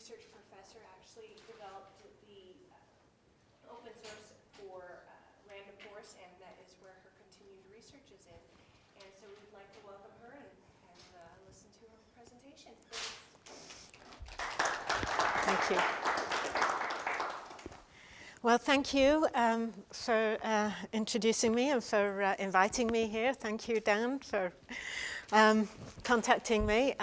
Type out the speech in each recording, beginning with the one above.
research professor, actually developed the open source for random forest, and that is where her continued research is in. And so we'd like to welcome her and listen to her presentation. Thanks. Thank you. Well, thank you for introducing me and for inviting me here. Thank you, Dan, for contacting me.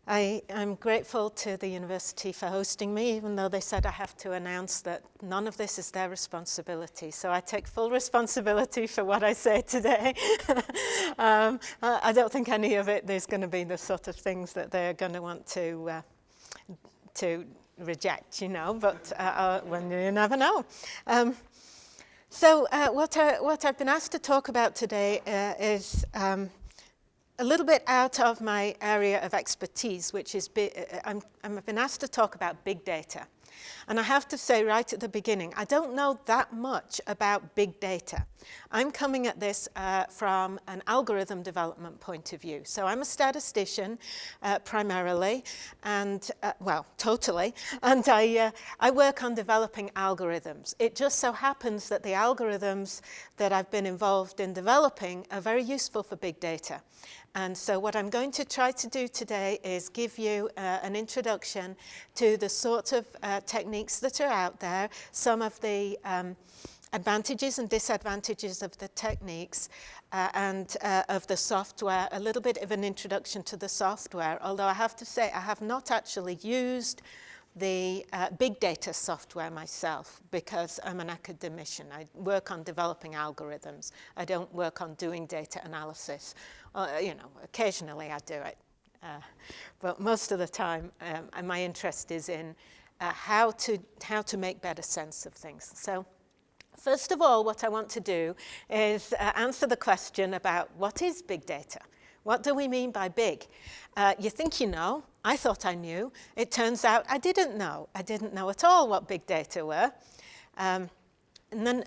I'm grateful to the university for hosting me, even though they said I have to announce that none of this is their responsibility. So I take full responsibility for what I say today. I don't think any of it is going to be the sort of things that they're going to want to reject, you know, but when you never know. So what I've been asked to talk about today is a little bit out of my area of expertise, which is I've been asked to talk about big data. And I have to say right at the beginning, I don't know that much about big data. I'm coming at this from an algorithm development point of view. So I'm a statistician primarily, and well, totally. And I work on developing algorithms. It just so happens that the algorithms that I've been involved in developing are very useful for big data. And so what I'm going to try to do today is give you an introduction to the sort of techniques that are out there, some of the advantages and disadvantages of the techniques and of the software, a little bit of an introduction to the software, although I have to say I have not actually used the big data software myself because I'm an academician. I work on developing algorithms. I don't work on doing data analysis. You know, occasionally I do it. But most of the time, my interest is in how to make better sense of things. So first of all, what I want to do is answer the question about what is big data? What do we mean by big? You think you know. I thought I knew. It turns out I didn't know. I didn't know at all what big data were. And then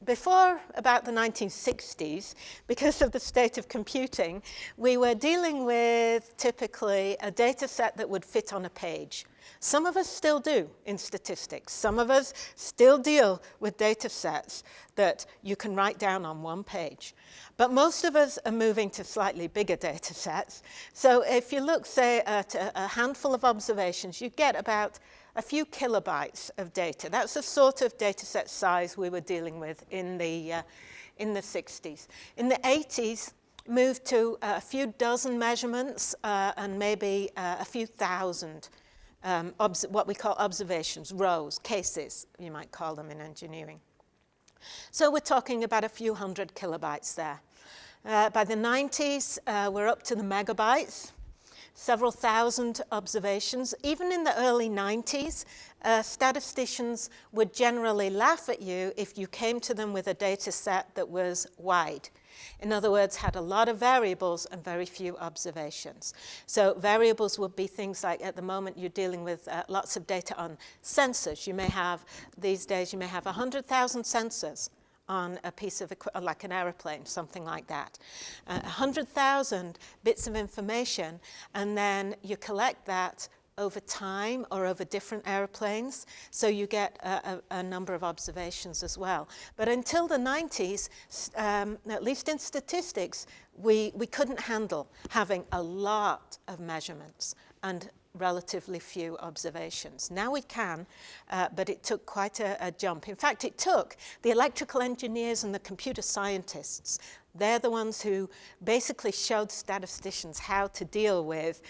before about the 1960s, because of the state of computing, we were dealing with typically a data set that would fit on a page. Some of us still do in statistics. Some of us still deal with data sets that you can write down on one page. But most of us are moving to slightly bigger data sets. So if you look, say, at a handful of observations, you get about a few kilobytes of data. That's the sort of data set size we were dealing with in the 60s. In the 80s, moved to a few dozen measurements and maybe a few thousand what we call observations, rows, cases, you might call them in engineering. So we're talking about a few hundred kilobytes there. By the 90s, we're up to the megabytes, several thousand observations. Even in the early 90s, statisticians would generally laugh at you if you came to them with a data set that was wide. In other words, had a lot of variables and very few observations. So variables would be things like, at the moment, you're dealing with lots of data on sensors. You may have, these days, you may have 100,000 sensors on a piece of equipment, like an aeroplane, something like that. 100,000 bits of information, and then you collect that over time or over different airplanes, so you get a number of observations as well. But until the 90s, at least in statistics, we couldn't handle having a lot of measurements and relatively few observations. Now we can, but it took quite a jump. In fact, it took the electrical engineers and the computer scientists. They're the ones who basically showed statisticians how to deal with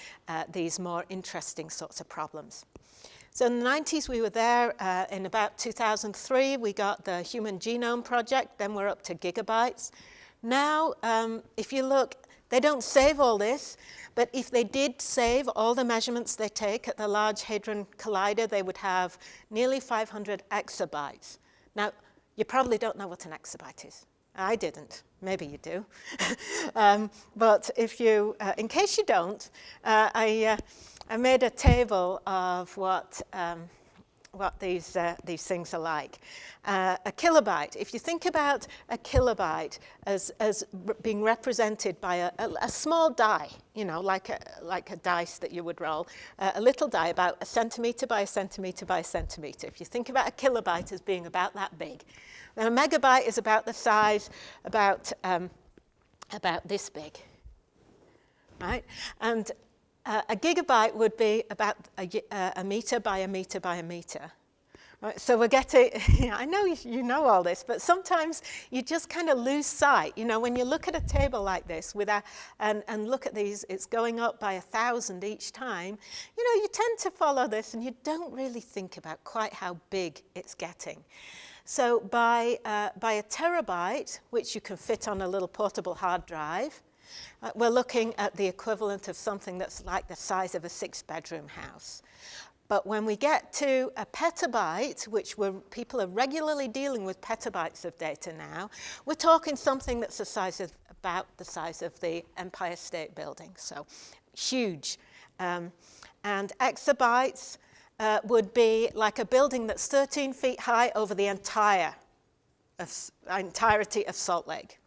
these more interesting sorts of problems. So in the 90s, we were there. In about 2003, we got the Human Genome Project. Then we're up to gigabytes. Now, if you look, they don't save all this, but if they did save all the measurements they take at the Large Hadron Collider, they would have nearly 500 exabytes. Now, you probably don't know what an exabyte is. I didn't. Maybe you do. But if you, in case you don't, I made a table of what what these things are like. A kilobyte, if you think about a kilobyte as being represented by a small die, you know, like a dice that you would roll, a little die about a centimeter by a centimeter by a centimeter. If you think about a kilobyte as being about that big, then a megabyte is about the size, about this big, right? And a gigabyte would be about a meter by a meter by a meter. Right, so we're getting, I know you know all this, but sometimes you just kind of lose sight. You know, when you look at a table like this and look at these, it's going up by 1,000 each time, you know, you tend to follow this and you don't really think about quite how big it's getting. So by a terabyte, which you can fit on a little portable hard drive, we're looking at the equivalent of something that's like the size of a 6-bedroom house. But when we get to a petabyte, which people are regularly dealing with petabytes of data now, we're talking something that's about the size of the Empire State Building, so huge. And exabytes would be like a building that's 13 feet high over the entirety of Salt Lake.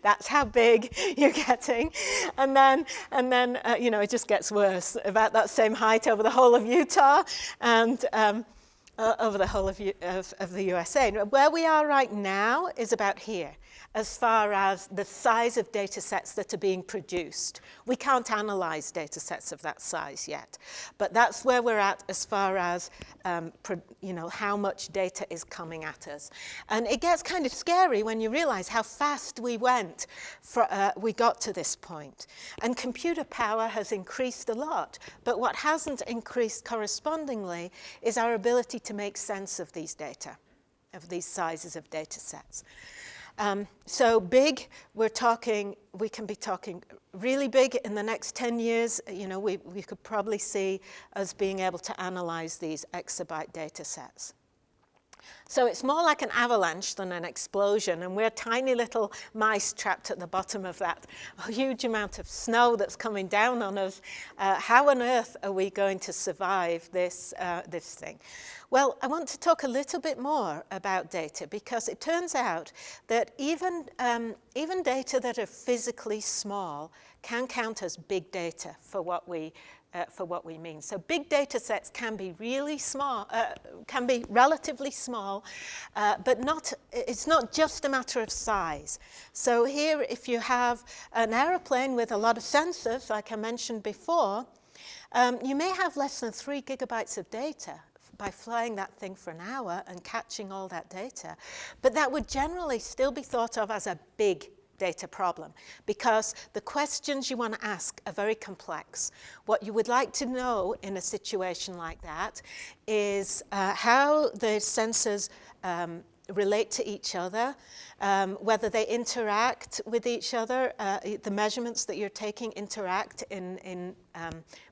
That's how big you're getting. And then you know, it just gets worse, about that same height over the whole of Utah and over the whole of the USA. Where we are right now is about here, as far as the size of data sets that are being produced. We can't analyze data sets of that size yet, but that's where we're at as far as you know, how much data is coming at us. And it gets kind of scary when you realize how fast we got to this point. And computer power has increased a lot, but what hasn't increased correspondingly is our ability to make sense of these data, of these sizes of data sets. So big, we can be talking really big in the next 10 years. You know, we could probably see us being able to analyze these exabyte data sets. So it's more like an avalanche than an explosion, and we're tiny little mice trapped at the bottom of that huge amount of snow that's coming down on us. How on earth are we going to survive this thing? Well, I want to talk a little bit more about data, because it turns out that even data that are physically small can count as big data for what we mean. So big data sets can be really small, can be relatively small, but it's not just a matter of size. So here, if you have an aeroplane with a lot of sensors, like I mentioned before, you may have less than 3 gigabytes of data by flying that thing for an hour and catching all that data. But that would generally still be thought of as a big data problem, because the questions you want to ask are very complex. What you would like to know in a situation like that is how the sensors relate to each other, whether they interact with each other, the measurements that you're taking interact in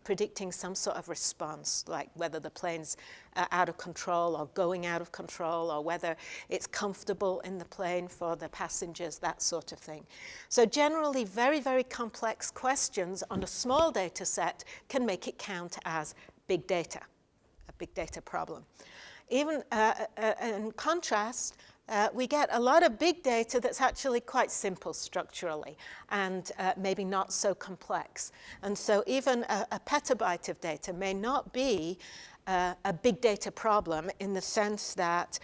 predicting some sort of response, like whether the plane's out of control or going out of control, or whether it's comfortable in the plane for the passengers, that sort of thing. So generally, very, very complex questions on a small data set can make it count as big data, a big data problem. Even in contrast, we get a lot of big data that's actually quite simple structurally and maybe not so complex. And so even a petabyte of data may not be a big data problem, in the sense that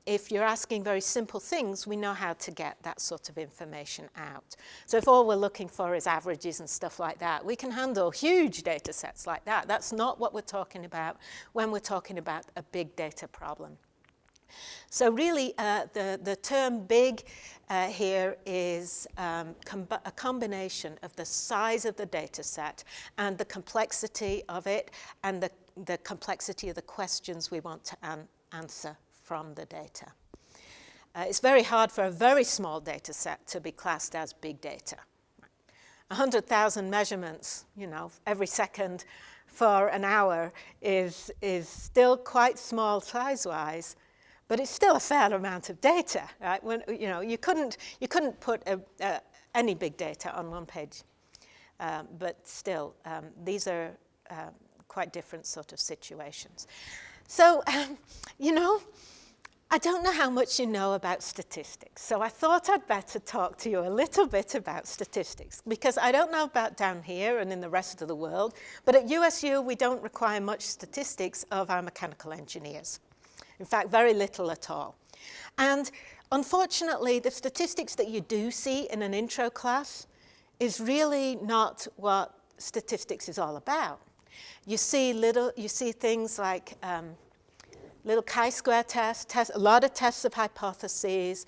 if you're asking very simple things, we know how to get that sort of information out. So if all we're looking for is averages and stuff like that, we can handle huge data sets like that. That's not what we're talking about when we're talking about a big data problem. So really, the term big here is a combination of the size of the data set and the complexity of it, and the complexity of the questions we want to answer from the data. It's very hard for a very small data set to be classed as big data. 100,000 measurements, you know, every second for an hour is still quite small size-wise, but it's still a fair amount of data, right? When, you know, you couldn't put any big data on one page, but still, these are quite different sort of situations. So, you know, I don't know how much you know about statistics, so I thought I'd better talk to you a little bit about statistics, because I don't know about down here and in the rest of the world, but at USU we don't require much statistics of our mechanical engineers. In fact, very little at all. And unfortunately, the statistics that you do see in an intro class is really not what statistics is all about. You see things like little chi-square tests, a lot of tests of hypotheses,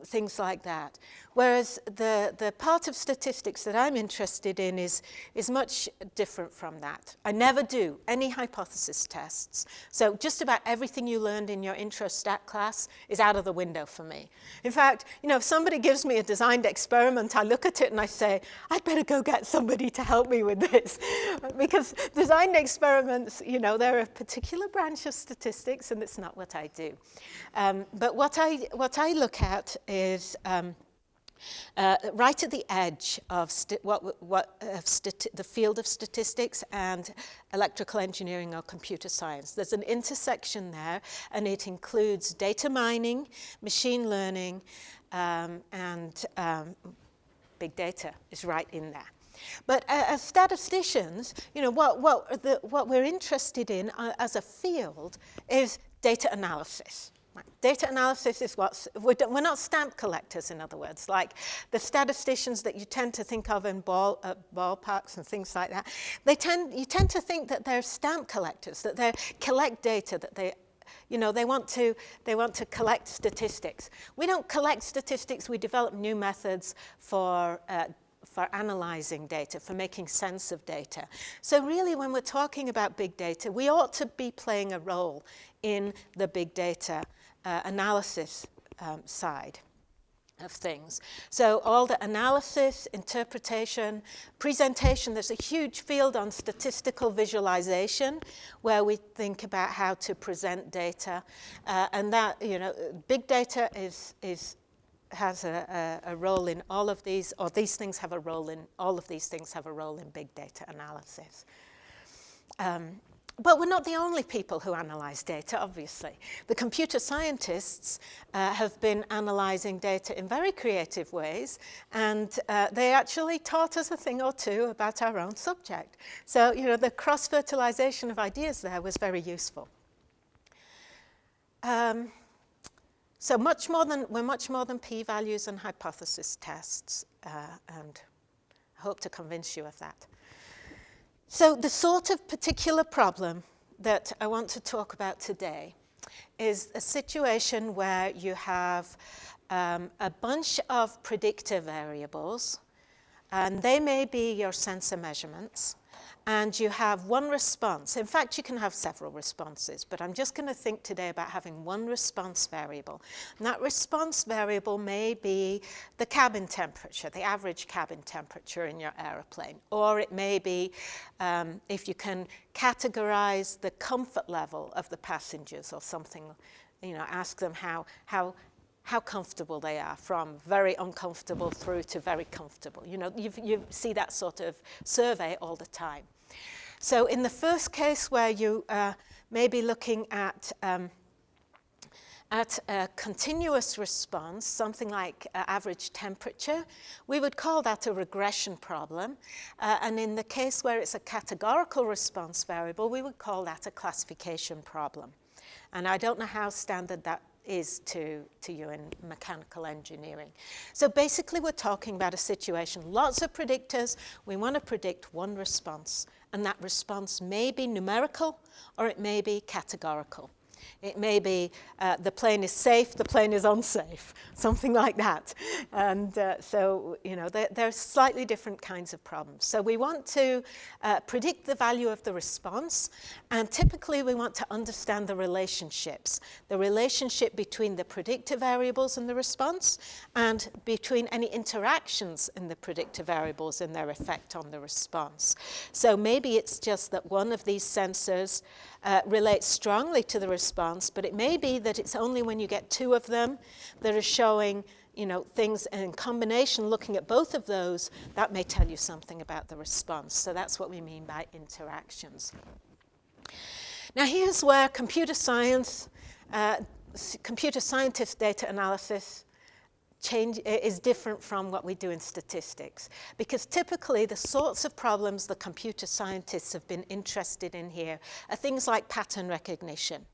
things like that. Whereas the part of statistics that I'm interested in is much different from that. I never do any hypothesis tests. So just about everything you learned in your intro stat class is out of the window for me. In fact, you know, if somebody gives me a designed experiment, I look at it and I say, I'd better go get somebody to help me with this. Because designed experiments, you know, they're a particular branch of statistics and it's not what I do. But what I look at is right at the edge of the field of statistics and electrical engineering or computer science. There's an intersection there, and it includes data mining, machine learning, and big data is right in there. But as statisticians, you know, what we're interested in as a field is data analysis. Data analysis is we're not stamp collectors, in other words, like the statisticians that you tend to think of in ballparks and things like that. You tend to think that they're stamp collectors, that they collect data, that they want to collect statistics. We don't collect statistics. We develop new methods for analyzing data, for making sense of data. So really, when we're talking about big data, we ought to be playing a role in the big data analysis side of things. So all the analysis, interpretation, presentation, there's a huge field on statistical visualization where we think about how to present data. And that, you know, big data has a role in all of these, or these things have a role in, all of these things have a role in big data analysis. But we're not the only people who analyze data, obviously. The computer scientists have been analyzing data in very creative ways, and they actually taught us a thing or two about our own subject. So, you know, the cross-fertilization of ideas there was very useful. So we're much more than p-values and hypothesis tests, and I hope to convince you of that. So the sort of particular problem that I want to talk about today is a situation where you have a bunch of predictor variables, and they may be your sensor measurements, and you have one response. In fact, you can have several responses, but I'm just going to think today about having one response variable. And that response variable may be the cabin temperature, the average cabin temperature in your aeroplane. Or it may be, if you can categorize the comfort level of the passengers or something, you know, ask them how comfortable they are, from very uncomfortable through to very comfortable. You know, you see that sort of survey all the time. So in the first case, where you may be looking at a continuous response, something like average temperature, we would call that a regression problem. And in the case where it's a categorical response variable, we would call that a classification problem. And I don't know how standard that is to you in mechanical engineering. So basically, we're talking about a situation, lots of predictors. We want to predict one response, and that response may be numerical or it may be categorical. It may be the plane is safe, the plane is unsafe, something like that. And so, you know, there's slightly different kinds of problems. So we want to predict the value of the response, and typically we want to understand the relationships, the relationship between the predictor variables and the response, and between any interactions in the predictor variables and their effect on the response. So maybe it's just that one of these sensors relates strongly to the response, but it may be that it's only when you get two of them that are showing, you know, things in combination. Looking at both of those, that may tell you something about the response. So that's what we mean by interactions. Now here's where computer science, computer scientist data analysis is different from what we do in statistics. Because typically the sorts of problems the computer scientists have been interested in here are things like pattern recognition.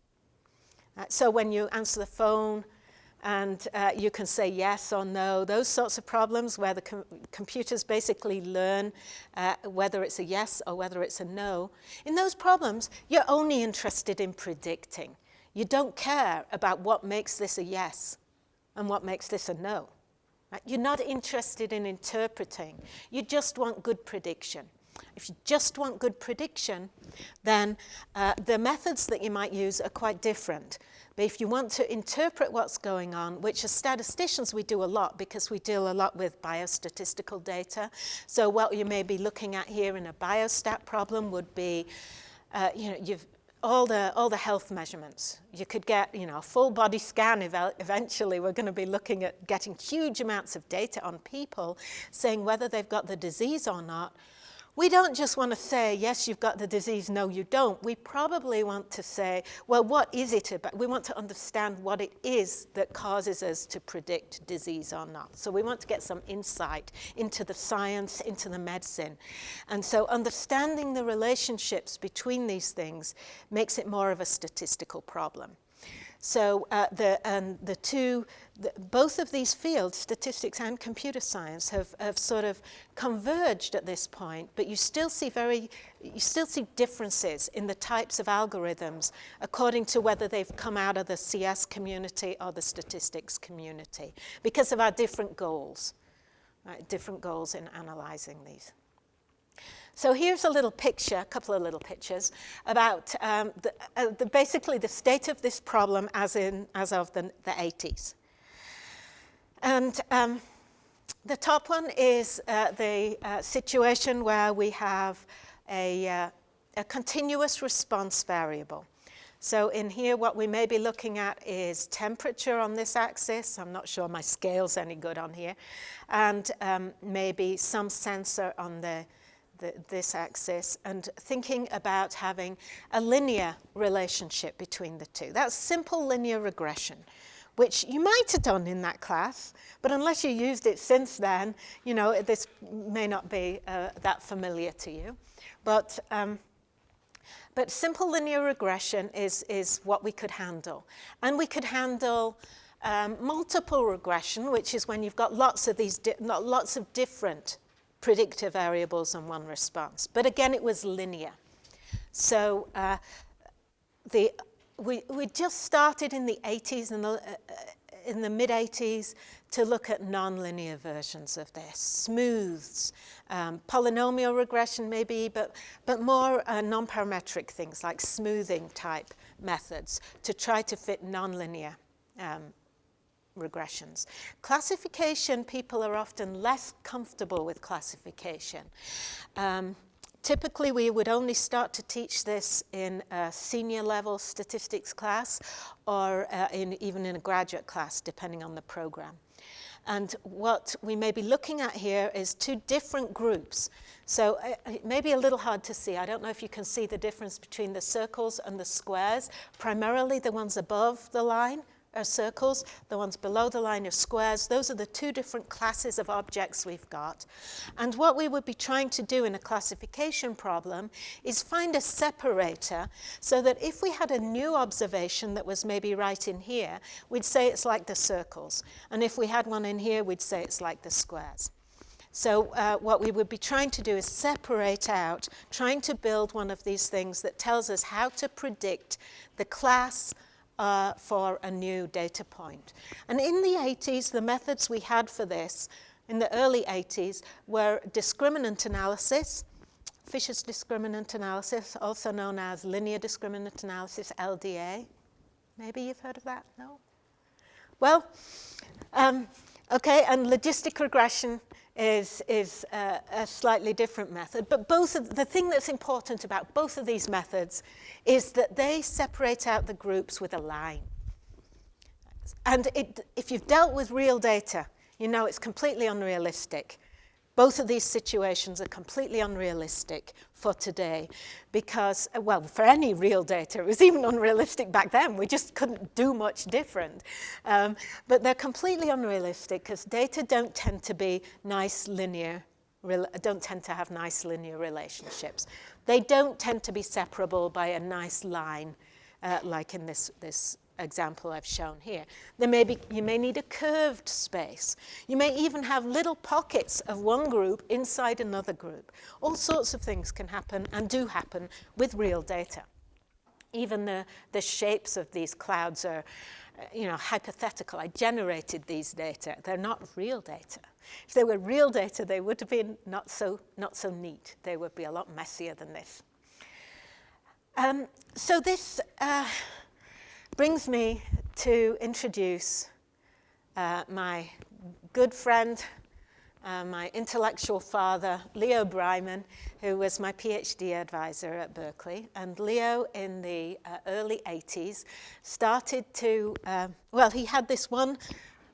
So when you answer the phone and you can say yes or no, those sorts of problems where the computers basically learn whether it's a yes or whether it's a no, in those problems, you're only interested in predicting. You don't care about what makes this a yes and what makes this a no. Right? You're not interested in interpreting. You just want good prediction. If you just want good prediction, then the methods that you might use are quite different. But if you want to interpret what's going on, which as statisticians we do a lot because we deal a lot with biostatistical data. So what you may be looking at here in a biostat problem would be, all the health measurements. You could get, a full body scan. Eventually, we're going to be looking at getting huge amounts of data on people, saying whether they've got the disease or not. We don't just want to say, yes, you've got the disease, no, you don't. We probably want to say, well, what is it about? We want to understand what it is that causes us to predict disease or not. So we want to get some insight into the science, into the medicine. And so understanding the relationships between these things makes it more of a statistical problem. So both of these fields, statistics and computer science, have sort of converged at this point, but you still see differences in the types of algorithms according to whether they've come out of the CS community or the statistics community, because of our different goals, right? Different goals in analyzing these. So here's a little picture, a couple of little pictures, about basically the state of this problem as of the 80s. And the top one is the situation where we have a continuous response variable. So in here, what we may be looking at is temperature on this axis. I'm not sure my scale's any good on here. And maybe some sensor on this axis, and thinking about having a linear relationship between the two. That's simple linear regression, which you might have done in that class, but unless you used it since then, this may not be that familiar to you. But simple linear regression is what we could handle. And we could handle multiple regression, which is when you've got lots of different predictor variables and one response. But again, it was linear. So we just started in the 80s, in the mid-80s, to look at nonlinear versions of this. Smooths, polynomial regression maybe, but more non-parametric things like smoothing type methods to try to fit nonlinear regressions. Classification, people are often less comfortable with classification. Typically, we would only start to teach this in a senior level statistics class or even in a graduate class, depending on the program. And what we may be looking at here is two different groups. So it may be a little hard to see. I don't know if you can see the difference between the circles and the squares. Primarily, the ones above the line are circles, the ones below the line are squares. Those are the two different classes of objects we've got. And what we would be trying to do in a classification problem is find a separator so that if we had a new observation that was maybe right in here, we'd say it's like the circles. And if we had one in here, we'd say it's like the squares. So what we would be trying to do is separate out, trying to build one of these things that tells us how to predict the class for a new data point. And in the 80s, the methods we had for this, in the early 80s, were discriminant analysis, Fisher's discriminant analysis, also known as linear discriminant analysis, LDA. Maybe you've heard of that? No? Well, okay, and logistic regression is a slightly different method. But the thing that's important about both of these methods is that they separate out the groups with a line. And if you've dealt with real data, you know it's completely unrealistic Both of these situations are completely unrealistic for today because, well, for any real data, it was even unrealistic back then. We just couldn't do much different. But they're completely unrealistic because data don't tend to be nice linear, don't tend to have nice linear relationships. They don't tend to be separable by a nice line, like in this example I've shown here. You may need a curved space. You may even have little pockets of one group inside another group. All sorts of things can happen and do happen with real data. Even the shapes of these clouds are, hypothetical. I generated these data. They're not real data. If they were real data, they would have been not so neat. They would be a lot messier than this. So this brings me to introduce my good friend, my intellectual father, Leo Breiman, who was my PhD advisor at Berkeley. And Leo, in the early 80s, started to, he had this one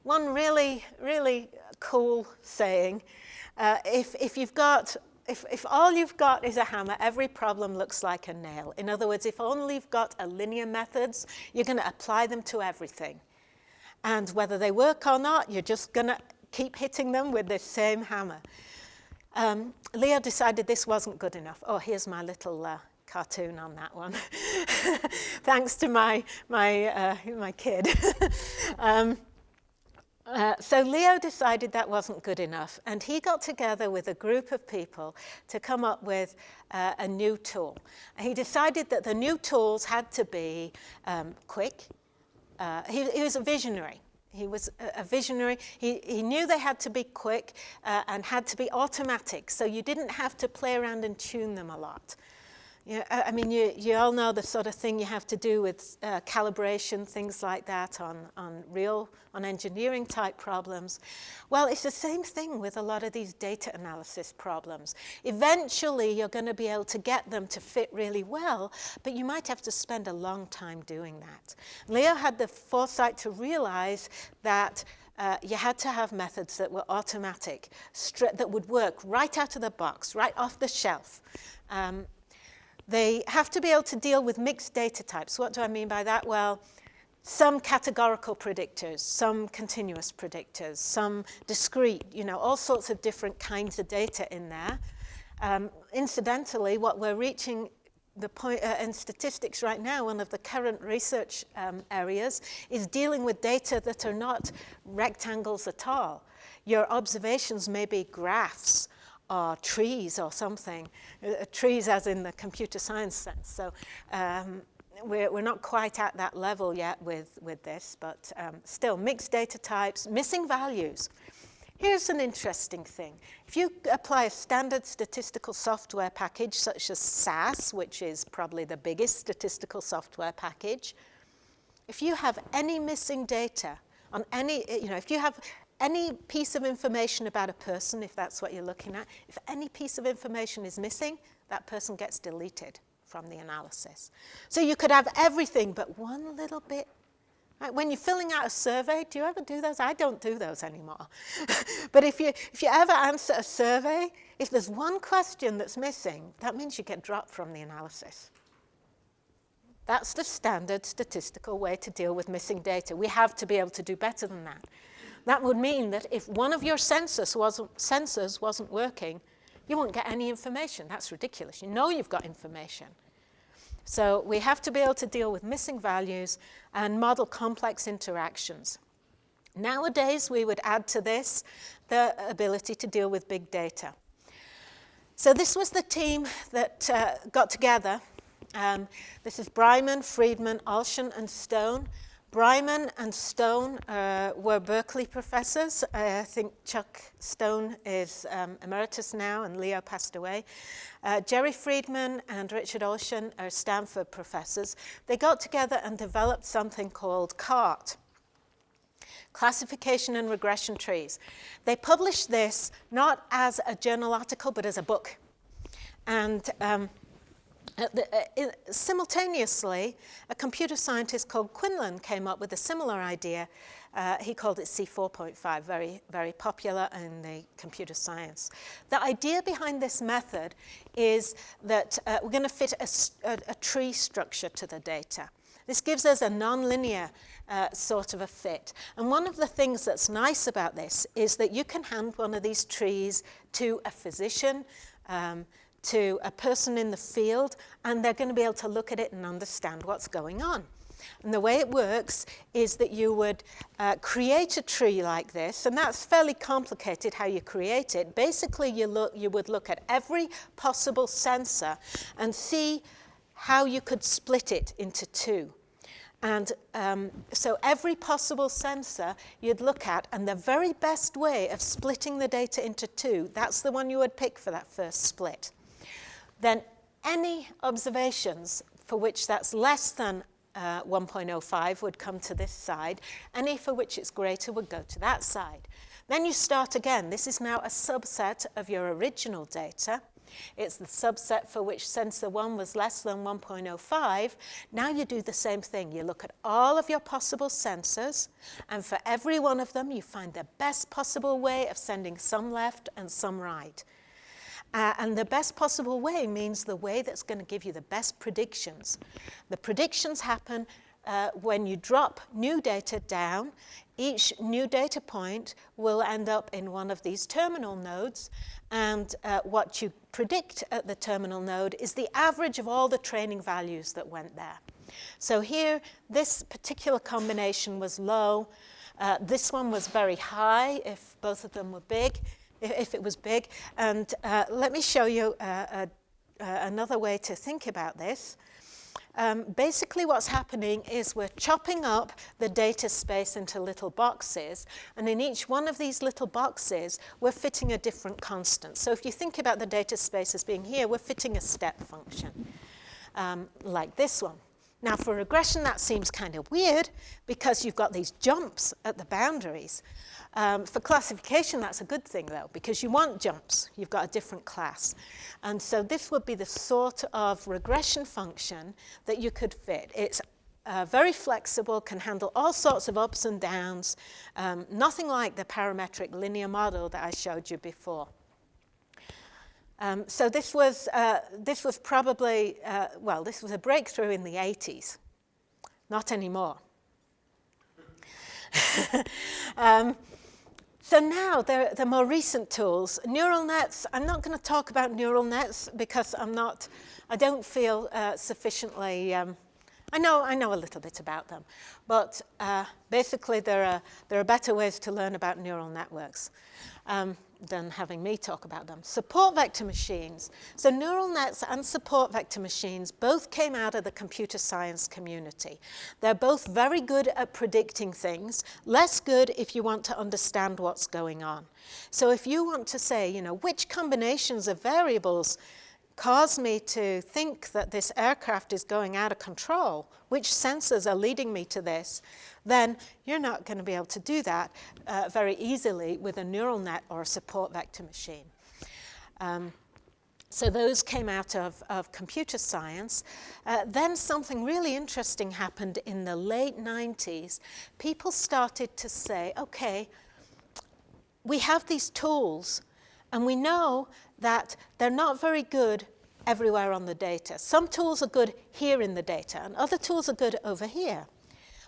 really, really cool saying, if all you've got is a hammer, every problem looks like a nail. In other words, if only you've got a linear methods, you're going to apply them to everything. And whether they work or not, you're just going to keep hitting them with this same hammer. Leo decided this wasn't good enough. Oh, here's my little cartoon on that one. Thanks to my kid. So Leo decided that wasn't good enough, and he got together with a group of people to come up with a new tool. And he decided that the new tools had to be quick. He was a visionary. He was a visionary. He knew they had to be quick and had to be automatic, so you didn't have to play around and tune them a lot. You all know the sort of thing you have to do with calibration, things like that on engineering type problems. Well, it's the same thing with a lot of these data analysis problems. Eventually, you're going to be able to get them to fit really well, but you might have to spend a long time doing that. Leo had the foresight to realize that you had to have methods that were automatic, that would work right out of the box, right off the shelf. They have to be able to deal with mixed data types. What do I mean by that? Well, some categorical predictors, some continuous predictors, some discrete, all sorts of different kinds of data in there. Incidentally, what we're reaching the point in statistics right now, one of the current research areas, is dealing with data that are not rectangles at all. Your observations may be graphs, or trees or something, trees as in the computer science sense. So we're not quite at that level yet with this, but still mixed data types, missing values. Here's an interesting thing. If you apply a standard statistical software package such as SAS, which is probably the biggest statistical software package, if you have any missing data on any, if you have any piece of information about a person, if that's what you're looking at, if any piece of information is missing, that person gets deleted from the analysis. So you could have everything but one little bit. Right? When you're filling out a survey, do you ever do those? I don't do those anymore. But if you ever answer a survey, if there's one question that's missing, that means you get dropped from the analysis. That's the standard statistical way to deal with missing data. We have to be able to do better than that. That would mean that if one of your sensors wasn't working, you won't get any information. That's ridiculous. You know you've got information. So we have to be able to deal with missing values and model complex interactions. Nowadays, we would add to this the ability to deal with big data. So this was the team that got together. This is Breiman, Friedman, Olshan, and Stone. Breiman and Stone were Berkeley professors. I think Chuck Stone is emeritus now, and Leo passed away. Jerry Friedman and Richard Olshan are Stanford professors. They got together and developed something called CART, Classification and Regression Trees. They published this not as a journal article, but as a book. And Simultaneously, a computer scientist called Quinlan came up with a similar idea. He called it C4.5, very, very popular in the computer science. The idea behind this method is that we're going to fit a tree structure to the data. This gives us a nonlinear sort of a fit. And one of the things that's nice about this is that you can hand one of these trees to a physician, to a person in the field, and they're going to be able to look at it and understand what's going on. And the way it works is that you would create a tree like this, and that's fairly complicated how you create it. Basically, you would look at every possible sensor and see how you could split it into two. And so every possible sensor you'd look at, and the very best way of splitting the data into two, that's the one you would pick for that first split. Then any observations for which that's less than 1.05 would come to this side. Any for which it's greater would go to that side. Then you start again. This is now a subset of your original data. It's the subset for which sensor 1 was less than 1.05. Now you do the same thing. You look at all of your possible sensors, and for every one of them, you find the best possible way of sending some left and some right. And the best possible way means the way that's going to give you the best predictions. The predictions happen when you drop new data down. Each new data point will end up in one of these terminal nodes, and what you predict at the terminal node is the average of all the training values that went there. So here, this particular combination was low. This one was very high if both of them were big. If it was big. And let me show you another way to think about this. Basically what's happening is we're chopping up the data space into little boxes, and in each one of these little boxes we're fitting a different constant. So if you think about the data space as being here, we're fitting a step function like this one. Now for regression that seems kind of weird because you've got these jumps at the boundaries. For classification, that's a good thing, though, because you want jumps. You've got a different class. And so this would be the sort of regression function that you could fit. It's very flexible, can handle all sorts of ups and downs, nothing like the parametric linear model that I showed you before. So this was probably, this was a breakthrough in the 80s. Not anymore. So now, the more recent tools, neural nets. I'm not going to talk about neural nets because I don't feel sufficiently, I know a little bit about them, but basically there are better ways to learn about neural networks than having me talk about them. Support vector machines. So neural nets and support vector machines both came out of the computer science community. They're both very good at predicting things, less good if you want to understand what's going on. So if you want to say, which combinations of variables cause me to think that this aircraft is going out of control, which sensors are leading me to this, then you're not going to be able to do that very easily with a neural net or a support vector machine. So those came out of computer science. Then something really interesting happened in the late 90s. People started to say, okay, we have these tools, and we know that they're not very good everywhere on the data. Some tools are good here in the data, and other tools are good over here.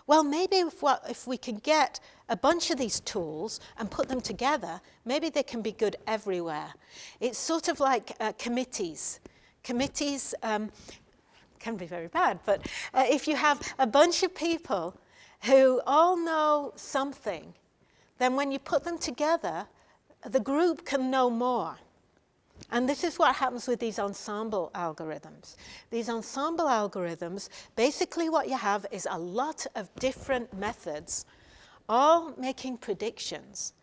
Well, maybe if we can get a bunch of these tools and put them together, maybe they can be good everywhere. It's sort of like committees. Committees can be very bad, but if you have a bunch of people who all know something, then when you put them together, the group can know more. And this is what happens with these ensemble algorithms. These ensemble algorithms, basically what you have is a lot of different methods, all making predictions.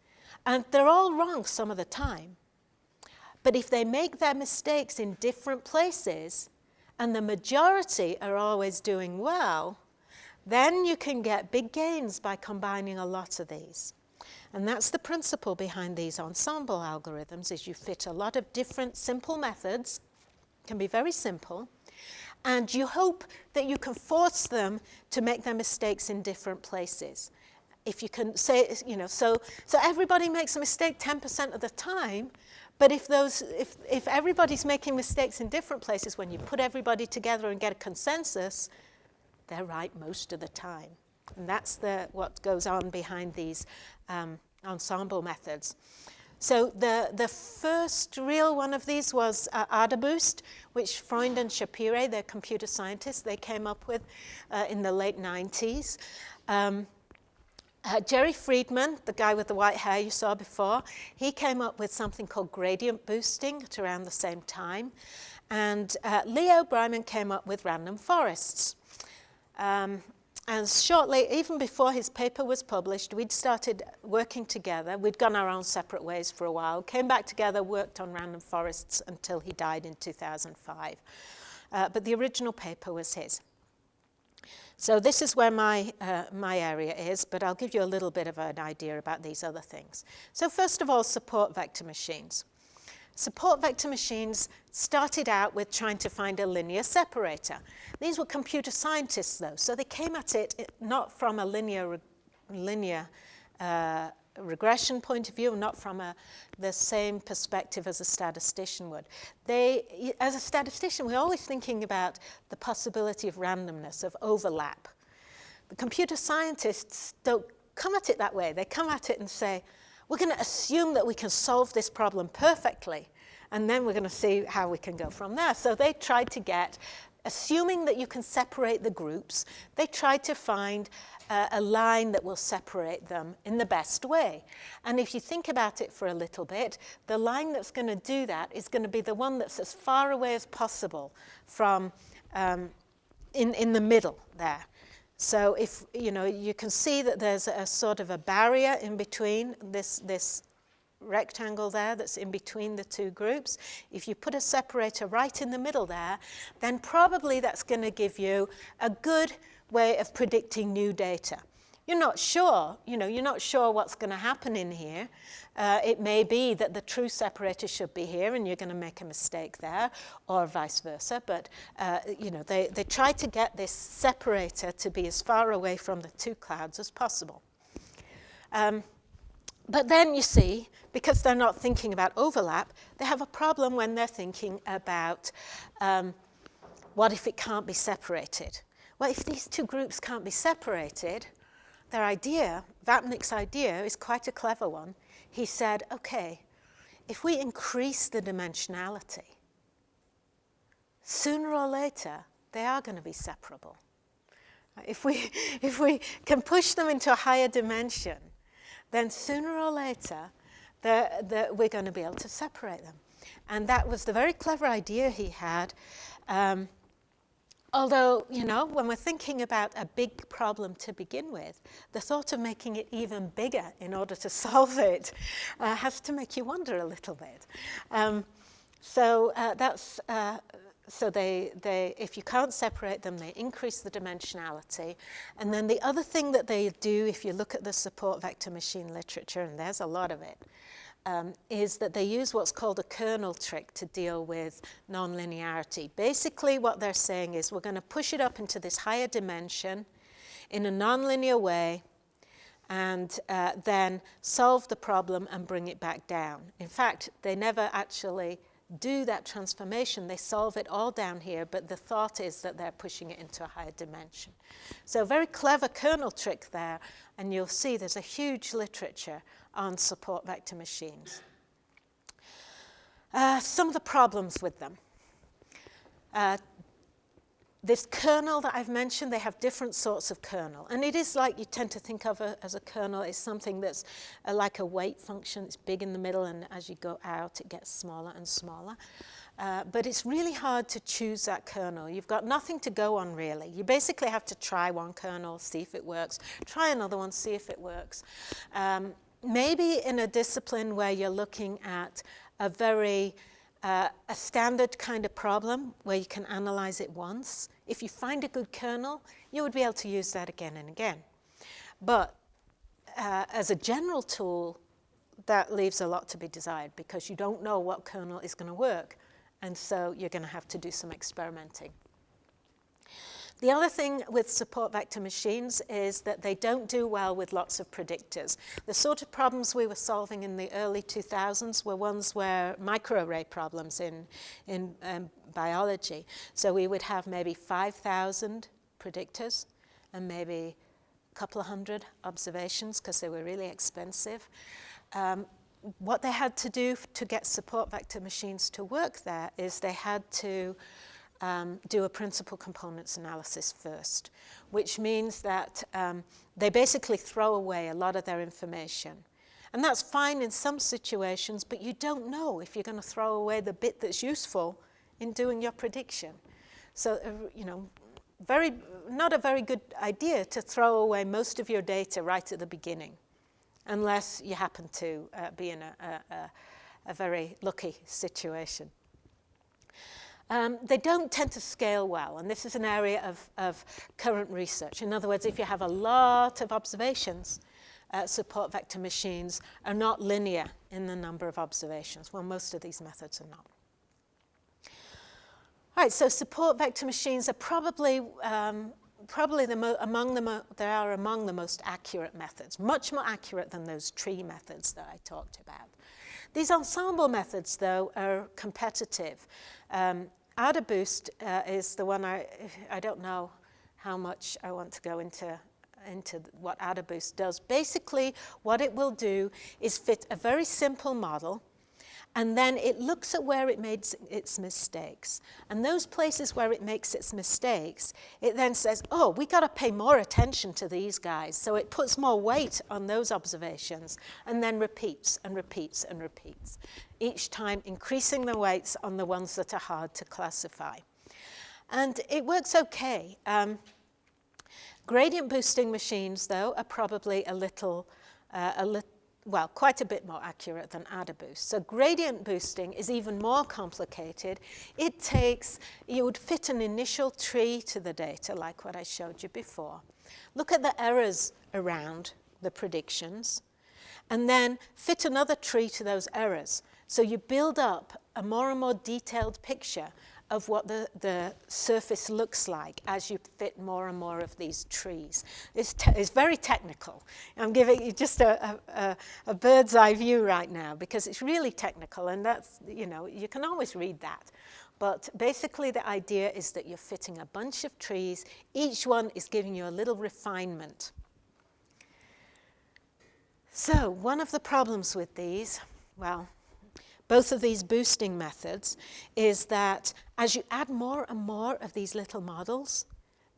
And they're all wrong some of the time. But if they make their mistakes in different places, and the majority are always doing well, then you can get big gains by combining a lot of these. And that's the principle behind these ensemble algorithms, is you fit a lot of different simple methods, can be very simple, And you hope that you can force them to make their mistakes in different places. If you can say, so everybody makes a mistake 10% of the time, but if everybody's making mistakes in different places, when you put everybody together and get a consensus, they're right most of the time. And that's what goes on behind these ensemble methods. So the first real one of these was AdaBoost, which Freund and Shapire, they're computer scientists, they came up with in the late 90s. Jerry Friedman, the guy with the white hair you saw before, he came up with something called gradient boosting at around the same time. And Leo Breiman came up with random forests. And shortly, even before his paper was published, we'd started working together. We'd gone our own separate ways for a while, came back together, worked on random forests until he died in 2005. But the original paper was his. So this is where my area is, but I'll give you a little bit of an idea about these other things. So first of all, support vector machines. Support vector machines started out with trying to find a linear separator. These were computer scientists, though, so they came at it not from a linear regression point of view, not from the same perspective as a statistician would. As a statistician, we're always thinking about the possibility of randomness, of overlap. The computer scientists don't come at it that way. They come at it and say, we're going to assume that we can solve this problem perfectly, and then we're going to see how we can go from there. So they tried to get, assuming that you can separate the groups, they tried to find a line that will separate them in the best way. And if you think about it for a little bit, the line that's going to do that is going to be the one that's as far away as possible from in the middle there. So if, you can see that there's a sort of a barrier in between this rectangle there that's in between the two groups. If you put a separator right in the middle there, then probably that's going to give you a good way of predicting new data. You're not sure, you're not sure what's going to happen in here. It may be that the true separator should be here and you're going to make a mistake there, or vice versa. But, they try to get this separator to be as far away from the two clouds as possible. But then you see, because they're not thinking about overlap, they have a problem when they're thinking about what if it can't be separated? Well, if these two groups can't be separated, their idea, Vapnik's idea, is quite a clever one. He said, okay, if we increase the dimensionality, sooner or later, they are going to be separable. If we can push them into a higher dimension, then sooner or later, we're going to be able to separate them. And that was the very clever idea he had. Although, when we're thinking about a big problem to begin with, the thought of making it even bigger in order to solve it has to make you wonder a little bit. So if you can't separate them, they increase the dimensionality. And then the other thing that they do, if you look at the support vector machine literature, and there's a lot of it, is that they use what's called a kernel trick to deal with nonlinearity. Basically, what they're saying is we're going to push it up into this higher dimension in a nonlinear way and then solve the problem and bring it back down. In fact, they never actually do that transformation. They solve it all down here, but the thought is that they're pushing it into a higher dimension. So very clever kernel trick there, and you'll see there's a huge literature on support vector machines. Some of the problems with them. This kernel that I've mentioned, they have different sorts of kernel. And it is like you tend to think of as a kernel. It's something that's like a weight function. It's big in the middle, and as you go out, it gets smaller and smaller. But it's really hard to choose that kernel. You've got nothing to go on, really. You basically have to try one kernel, see if it works. Try another one, see if it works. Maybe in a discipline where you're looking at a standard kind of problem where you can analyze it once. If you find a good kernel, you would be able to use that again and again. But as a general tool, that leaves a lot to be desired because you don't know what kernel is going to work. And so you're going to have to do some experimenting. The other thing with support vector machines is that they don't do well with lots of predictors. The sort of problems we were solving in the early 2000s were ones where microarray problems in biology. So we would have maybe 5,000 predictors and maybe a couple of hundred observations because they were really expensive. What they had to do to get support vector machines to work there is they had to do a principal components analysis first, which means that they basically throw away a lot of their information. And that's fine in some situations, but you don't know if you're going to throw away the bit that's useful in doing your prediction. So, not a very good idea to throw away most of your data right at the beginning, unless you happen to be in a very lucky situation. They don't tend to scale well, and this is an area of current research. In other words, if you have a lot of observations, support vector machines are not linear in the number of observations. Well, most of these methods are not. All right, so support vector machines are probably among the most accurate methods, much more accurate than those tree methods that I talked about. These ensemble methods, though, are competitive. AdaBoost is the one I don't know how much I want to go into what AdaBoost does. Basically, what it will do is fit a very simple model, and then it looks at where it made its mistakes. And those places where it makes its mistakes, it then says, oh, we got to pay more attention to these guys. So it puts more weight on those observations and then repeats and repeats and repeats, each time increasing the weights on the ones that are hard to classify. And it works okay. Gradient boosting machines, though, are probably quite a bit more accurate than AdaBoost. So gradient boosting is even more complicated. You would fit an initial tree to the data, like what I showed you before. Look at the errors around the predictions, and then fit another tree to those errors. So you build up a more and more detailed picture of what the surface looks like as you fit more and more of these trees. It's very technical. I'm giving you just a bird's eye view right now because it's really technical, and that's, you can always read that. But basically the idea is that you're fitting a bunch of trees. Each one is giving you a little refinement. So one of the problems with these, both of these boosting methods, is that as you add more and more of these little models,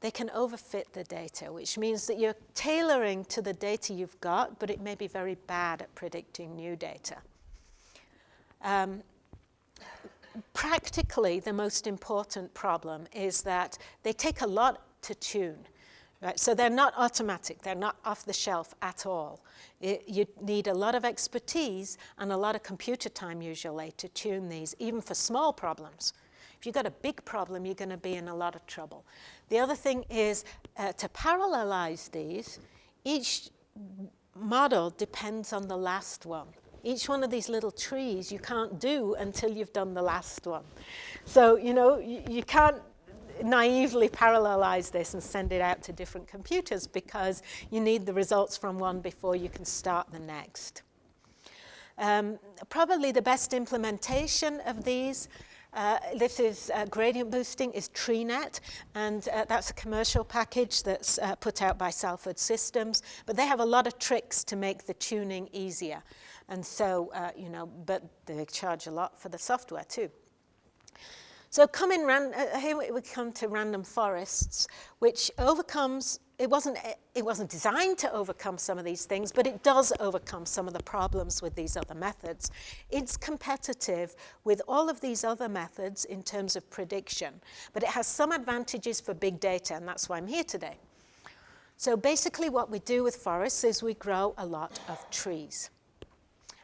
they can overfit the data, which means that you're tailoring to the data you've got, but it may be very bad at predicting new data. Practically, the most important problem is that they take a lot to tune. Right? So they're not automatic, they're not off the shelf at all. You need a lot of expertise and a lot of computer time usually to tune these, even for small problems. If you've got a big problem, you're going to be in a lot of trouble. The other thing is to parallelize these, each model depends on the last one. Each one of these little trees you can't do until you've done the last one. So, you can't naively parallelize this and send it out to different computers because you need the results from one before you can start the next. Probably the best implementation of these, this is gradient boosting, is TreeNet, and that's a commercial package that's put out by Salford Systems, but they have a lot of tricks to make the tuning easier. And so, but they charge a lot for the software too. So here we come to random forests, which overcomes, it wasn't designed to overcome some of these things, but it does overcome some of the problems with these other methods. It's competitive with all of these other methods in terms of prediction, but it has some advantages for big data, and that's why I'm here today. So basically what we do with forests is we grow a lot of trees.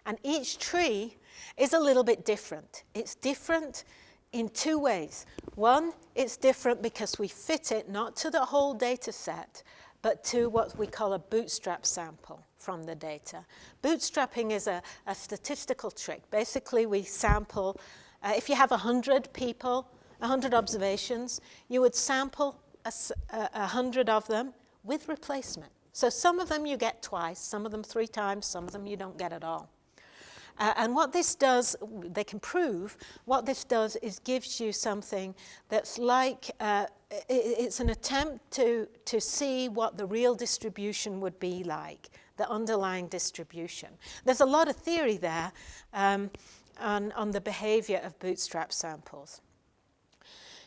And each tree is a little bit different. It's different in two ways. One, it's different because we fit it not to the whole data set, but to what we call a bootstrap sample from the data. Bootstrapping is a statistical trick. Basically, we sample, if you have 100 people, 100 observations, you would sample 100 of them with replacement. So some of them you get twice, some of them 3 times, some of them you don't get at all. And what this does, they can prove, what this does is gives you something that's like, it's an attempt to see what the real distribution would be like, the underlying distribution. There's a lot of theory there on the behavior of bootstrap samples.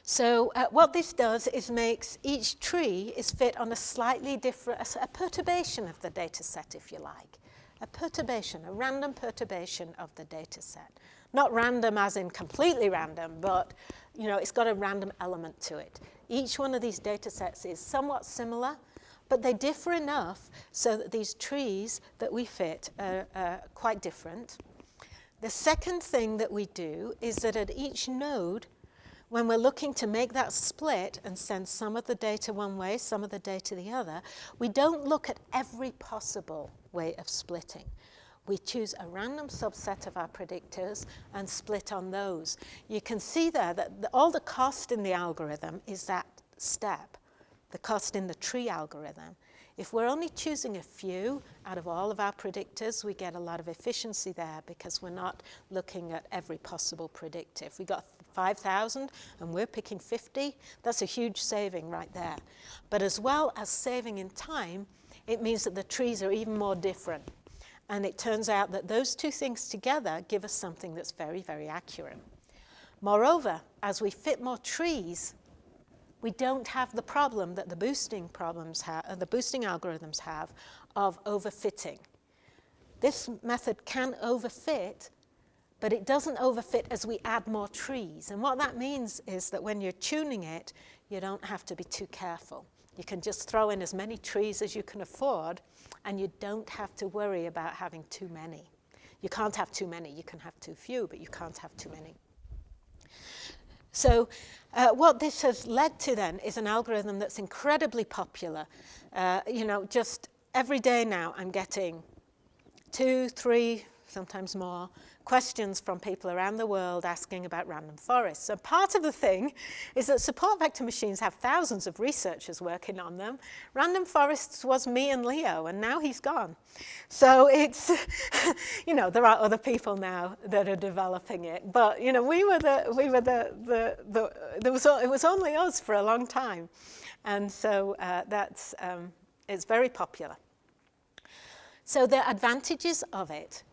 So what this does is makes each tree is fit on a slightly different, a perturbation of the data set, if you like. A perturbation, a random perturbation of the data set. Not random as in completely random, but you know, it's got a random element to it. Each one of these data sets is somewhat similar, but they differ enough so that these trees that we fit are quite different. The second thing that we do is that at each node, when we're looking to make that split and send some of the data one way, some of the data the other, we don't look at every possible way of splitting. We choose a random subset of our predictors and split on those. You can see there that all the cost in the algorithm is that step, the cost in the tree algorithm. If we're only choosing a few out of all of our predictors, we get a lot of efficiency there because we're not looking at every possible predictor. If we got 5,000 and we're picking 50, that's a huge saving right there. But as well as saving in time, it means that the trees are even more different. And it turns out that those two things together give us something that's very, very accurate. Moreover, as we fit more trees, we don't have the problem that the boosting algorithms have of overfitting. This method can overfit, but it doesn't overfit as we add more trees. And what that means is that when you're tuning it, you don't have to be too careful. You can just throw in as many trees as you can afford, and you don't have to worry about having too many. You can't have too many. You can have too few, but you can't have too many. So what this has led to then is an algorithm that's incredibly popular. Just every day now I'm getting 2, 3, sometimes more questions from people around the world asking about random forests. So part of the thing is that support vector machines have thousands of researchers working on them. Random forests was me and Leo, and now he's gone. So it's, there are other people now that are developing it. But, it was only us for a long time. And so it's very popular. So the advantages of it,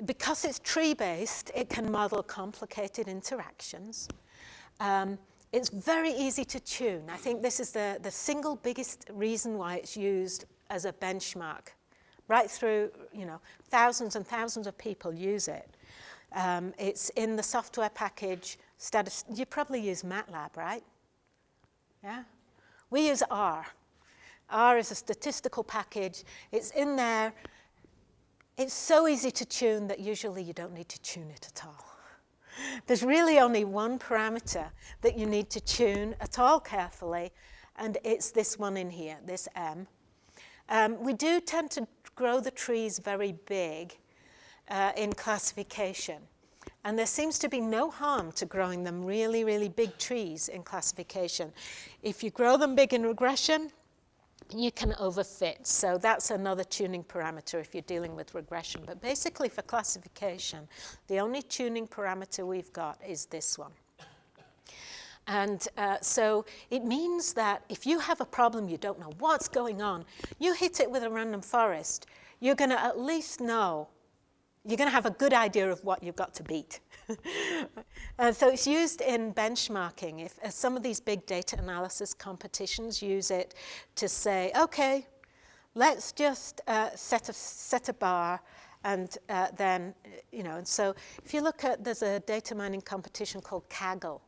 because it's tree-based, it can model complicated interactions. It's very easy to tune. I think this is the single biggest reason why it's used as a benchmark. Right through, thousands and thousands of people use it. It's in the software package. You probably use MATLAB, right? Yeah? We use R. R is a statistical package. It's in there. It's so easy to tune that usually you don't need to tune it at all. There's really only one parameter that you need to tune at all carefully, and it's this one in here, this M. We do tend to grow the trees very big in classification, and there seems to be no harm to growing them really, really big trees in classification. If you grow them big in regression, you can overfit. So that's another tuning parameter if you're dealing with regression. But basically for classification, the only tuning parameter we've got is this one. And so it means that if you have a problem, you don't know what's going on, you hit it with a random forest, you're going to at least know, you're going to have a good idea of what you've got to beat. So it's used in benchmarking. If some of these big data analysis competitions use it to say, okay, let's just set a bar, and then, and so if you look at, there's a data mining competition called Kaggle.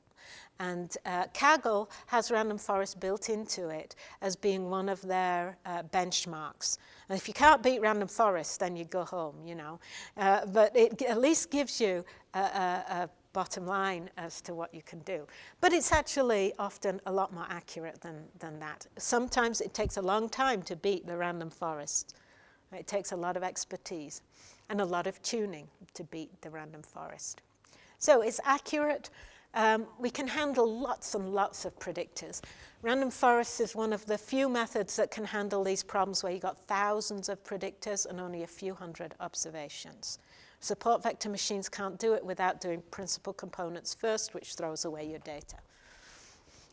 And Kaggle has random forest built into it as being one of their benchmarks. And if you can't beat random forest, then you go home, But it at least gives you a bottom line as to what you can do. But it's actually often a lot more accurate than that. Sometimes it takes a long time to beat the random forest. It takes a lot of expertise and a lot of tuning to beat the random forest. So it's accurate. we can handle lots and lots of predictors. Random forest is one of the few methods that can handle these problems where you've got thousands of predictors and only a few hundred observations. Support vector machines can't do it without doing principal components first, which throws away your data.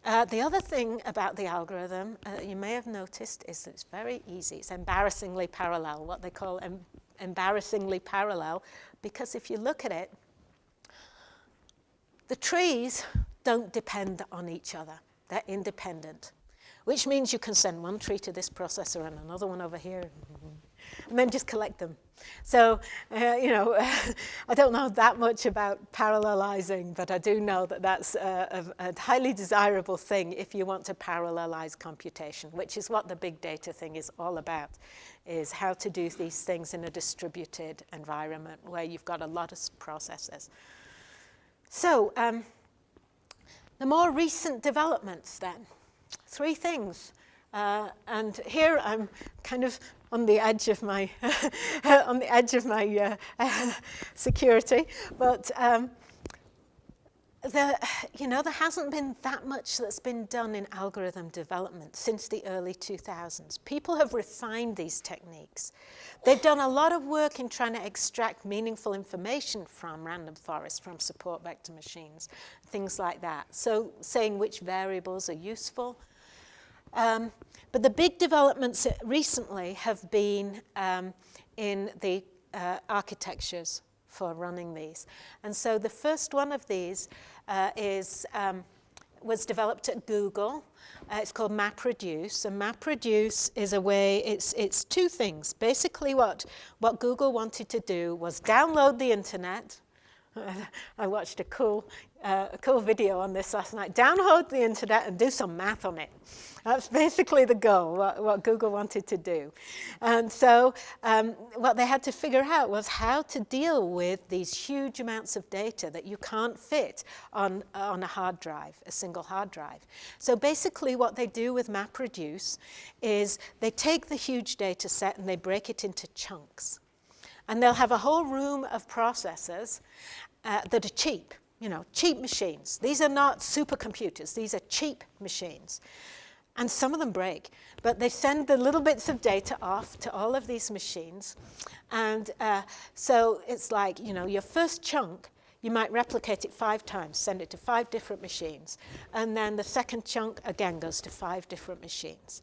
The other thing about the algorithm you may have noticed is that it's very easy. It's embarrassingly parallel, what they call embarrassingly parallel, because if you look at it, the trees don't depend on each other. They're independent, which means you can send one tree to this processor and another one over here, and then just collect them. So, I don't know that much about parallelizing, but I do know that that's a highly desirable thing if you want to parallelize computation, which is what the big data thing is all about, is how to do these things in a distributed environment where you've got a lot of processors. So, the more recent developments then, 3 things. And here I'm kind of on the edge of my security, but there hasn't been that much that's been done in algorithm development since the early 2000s. People have refined these techniques. They've done a lot of work in trying to extract meaningful information from random forests, from support vector machines, things like that. So saying which variables are useful. But the big developments recently have been in the architectures for running these. And so the first one of these was developed at Google. It's called MapReduce. And MapReduce is a way, it's 2 things. Basically what Google wanted to do was download the internet. I watched a cool video on this last night. Download the internet and do some math on it. That's basically the goal, what Google wanted to do. And so what they had to figure out was how to deal with these huge amounts of data that you can't fit on a hard drive, a single hard drive. So basically what they do with MapReduce is they take the huge data set and they break it into chunks. And they'll have a whole room of processors that are cheap, cheap machines. These are not supercomputers. These are cheap machines. And some of them break. But they send the little bits of data off to all of these machines. And so it's like, your first chunk, you might replicate it 5 times, send it to 5 different machines. And then the second chunk, again, goes to 5 different machines.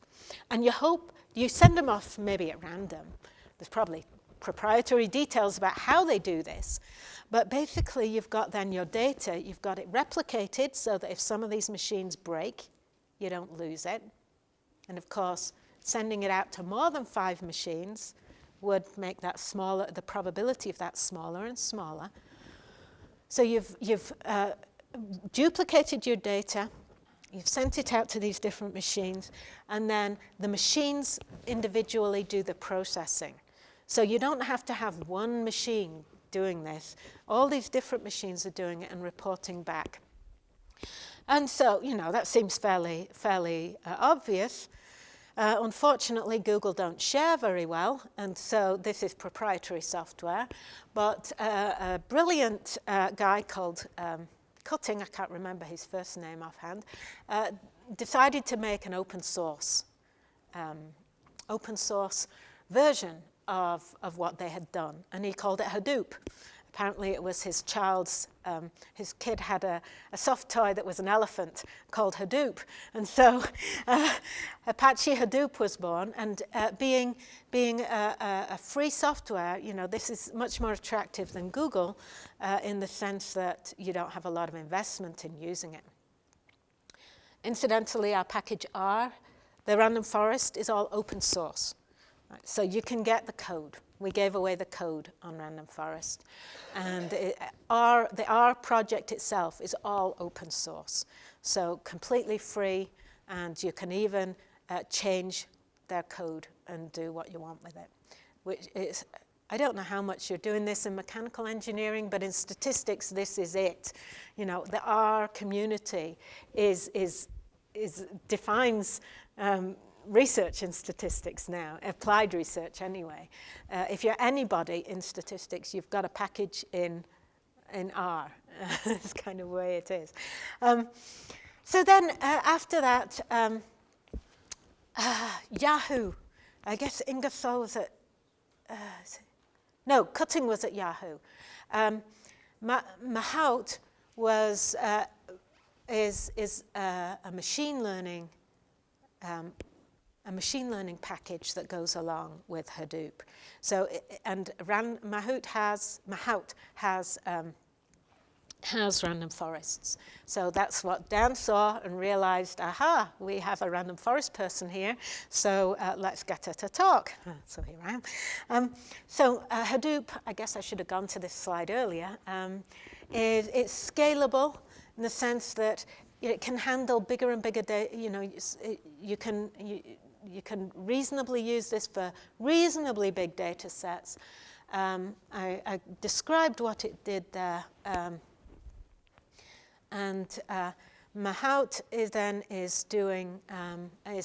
And you send them off maybe at random. There's probably proprietary details about how they do this. But basically, you've got then your data, you've got it replicated so that if some of these machines break, you don't lose it. And of course, sending it out to more than 5 machines would make that smaller, the probability of that smaller and smaller. So you've duplicated your data, you've sent it out to these different machines, and then the machines individually do the processing. So you don't have to have one machine doing this. All these different machines are doing it and reporting back. And so, that seems fairly obvious. Unfortunately, Google don't share very well, and so this is proprietary software. But a brilliant guy called Cutting, I can't remember his first name offhand, decided to make an open source version of what they had done, and he called it Hadoop. Apparently it was his kid had a soft toy that was an elephant called Hadoop, and so Apache Hadoop was born, and being a free software, this is much more attractive than Google in the sense that you don't have a lot of investment in using it. Incidentally, our package R, the Random Forest, is all open source. Right, so you can get the code. We gave away the code on Random Forest. And the R project itself is all open source. So completely free, and you can even change their code and do what you want with it. Which is, I don't know how much you're doing this in mechanical engineering, but in statistics, this is it. The R community defines research in statistics now, applied research anyway. If you're anybody in statistics, you've got a package in in R. It's kind of the way it is. So then after that, Yahoo. I guess Ingersoll was at, no, Cutting was at Yahoo. Mahout was, is a machine learning package that goes along with Hadoop. So, and Mahout has random forests. So that's what Dan saw and realized, aha, we have a random forest person here, so let's get her to talk. So here I am. So Hadoop, I guess I should have gone to this slide earlier, it's scalable in the sense that it can handle bigger and bigger data. You know, you can reasonably use this for reasonably big data sets. I described what it did there. And Mahout is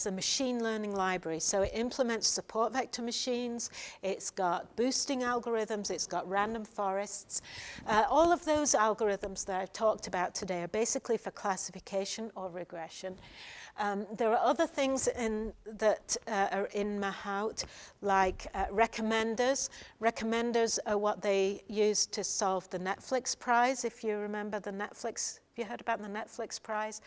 a machine learning library. So it implements support vector machines, it's got boosting algorithms, it's got random forests. All of those algorithms that I've talked about today are basically for classification or regression. There are other things that are in Mahout, like recommenders. Recommenders are what they use to solve the Netflix prize, if you remember the Netflix. Have you heard about the Netflix prize?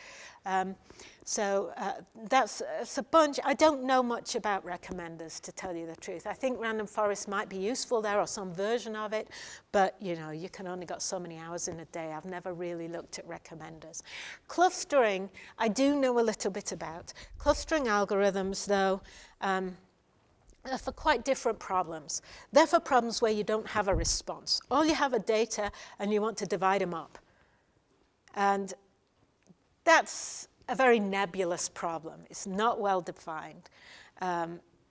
That's a bunch. I don't know much about recommenders, to tell you the truth. I think random forest might be useful there, or some version of it, but you know, you can only got so many hours in a day. I've never really looked at recommenders. Clustering, I do know a little bit about. Clustering algorithms, though, are for quite different problems. They're for problems where you don't have a response. All you have are data, and you want to divide them up. And that's a very nebulous problem. It's not well defined.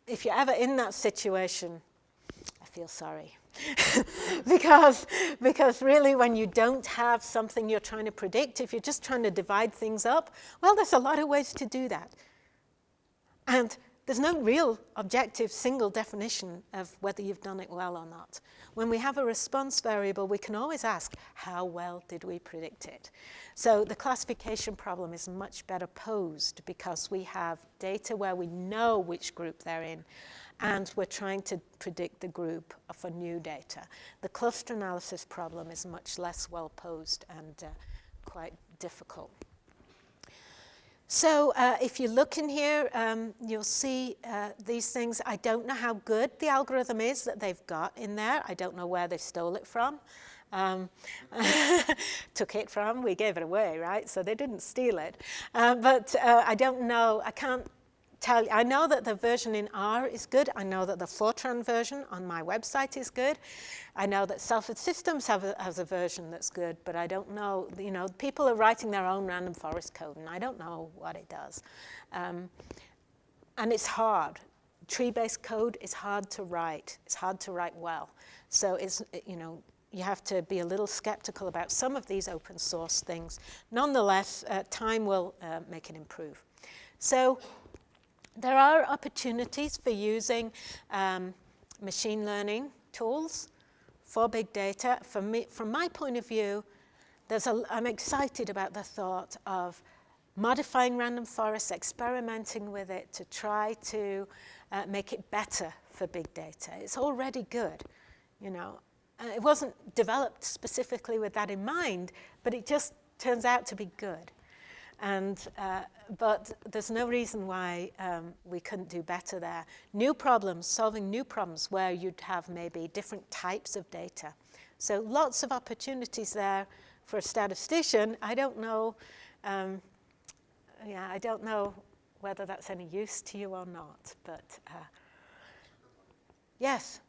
If you're ever in that situation, I feel sorry. because really when you don't have something you're trying to predict, if you're just trying to divide things up, well, there's a lot of ways to do that. And there's no real objective single definition of whether you've done it well or not. When we have a response variable, we can always ask, how well did we predict it? So the classification problem is much better posed because we have data where we know which group they're in, and we're trying to predict the group for new data. The cluster analysis problem is much less well posed and quite difficult. So if you look in here, you'll see these things. I don't know how good the algorithm is that they've got in there. I don't know where they stole it from. Took it from, we gave it away, right? So they didn't steal it. But I don't know, I can't tell you. I know that the version in R is good. I know that the Fortran version on my website is good. I know that Salford Systems has a version that's good, but I don't know, you know, people are writing their own random forest code, and I don't know what it does. And it's hard. Tree-based code is hard to write. It's hard to write well. So it's, you know, you have to be a little skeptical about some of these open source things. Nonetheless, time will make it improve. So there are opportunities for using machine learning tools for big data. From my point of view, I'm excited about the thought of modifying random forests, experimenting with it to try to make it better for big data. It's already good, you know. It wasn't developed specifically with that in mind, but it just turns out to be good. And but there's no reason why we couldn't do better there. New problems, solving new problems where you'd have maybe different types of data. So lots of opportunities there for a statistician. I don't know, I don't know whether that's any use to you or not, but yes.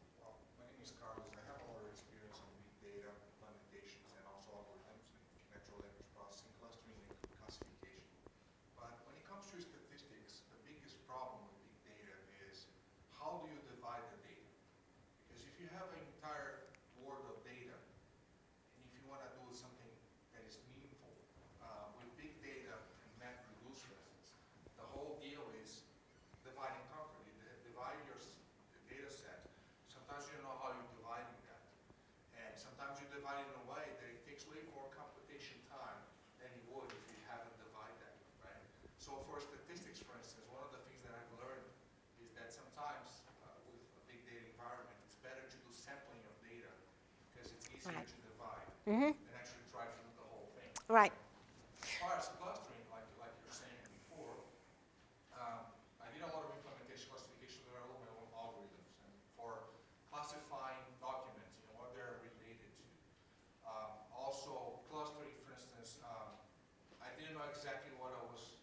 Right. to divide Mm-hmm. and actually try to do the whole thing. Right. As far as clustering, like you're saying before, I did a lot of implementation classification development my own algorithms, and for classifying documents, what they're related to. Also, clustering, for instance, I didn't know exactly what I was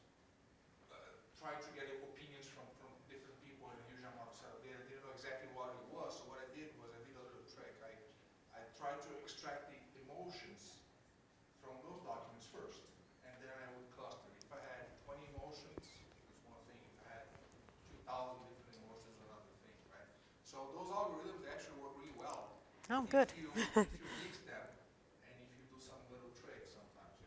trying to get opinions from different people in a huge amount of data. I didn't know exactly what it was, so what I did was I did a little trick. I tried to extract the emotions from those documents first, and then I would cluster. If I had 20 emotions, it's one thing. If I had 2,000 different emotions, another thing, right? So those algorithms actually work really well. Oh, good. If you mix them, and if you do some little tricks sometimes,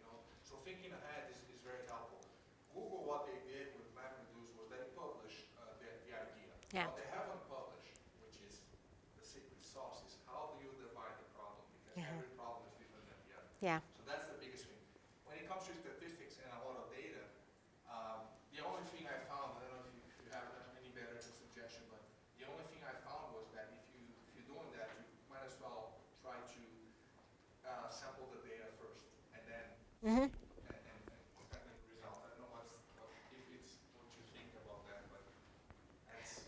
So thinking ahead is very helpful. Google, what they did with MapReduce was they published the idea. Yeah. What they haven't published, which is the secret sauce, is how do you divide the problem? Because Yeah. every problem is different than the other. Yeah. So that's the biggest thing. When it comes to statistics and a lot of data, the only thing I found, I don't know if you have any better suggestion, but the only thing I found was that if you're doing that, you might as well try to sample the data first, and then Mm-hmm. and compare the result. I don't know if it's what you think about that, but that's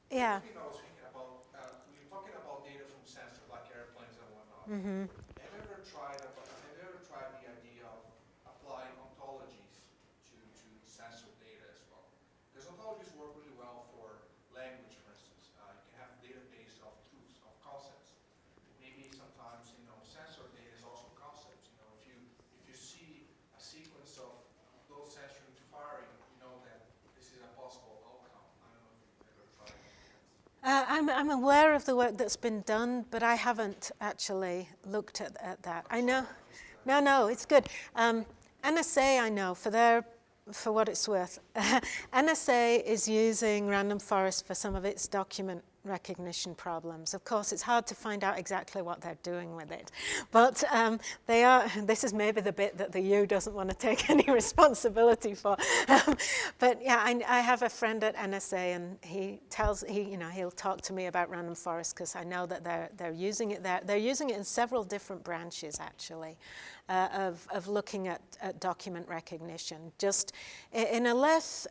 Yeah. The other thing I was thinking about, we're talking about data from sensors like airplanes and whatnot. Mm-hmm. Have you ever tried the idea of applying ontologies to sensor data as well? Because ontologies work really well for language, for instance. You can have a database of truths, of concepts. Maybe sometimes, sensor data is also concepts. If you see a sequence of those sensors firing, you know that this is a possible outcome. I don't know if you've ever tried that. I'm aware of the work that's been done, but I haven't actually looked at that. I know. No, it's good. NSA, I know, for what it's worth. NSA is using random forest for some of its document recognition problems. Of course, it's hard to find out exactly what they're doing with it. But this is maybe the bit that the U doesn't want to take any responsibility for. But yeah, I have a friend at NSA, and he'll talk to me about random forest because I know that they're using it there. They're using it in several different branches, actually, of looking at document recognition, just in a less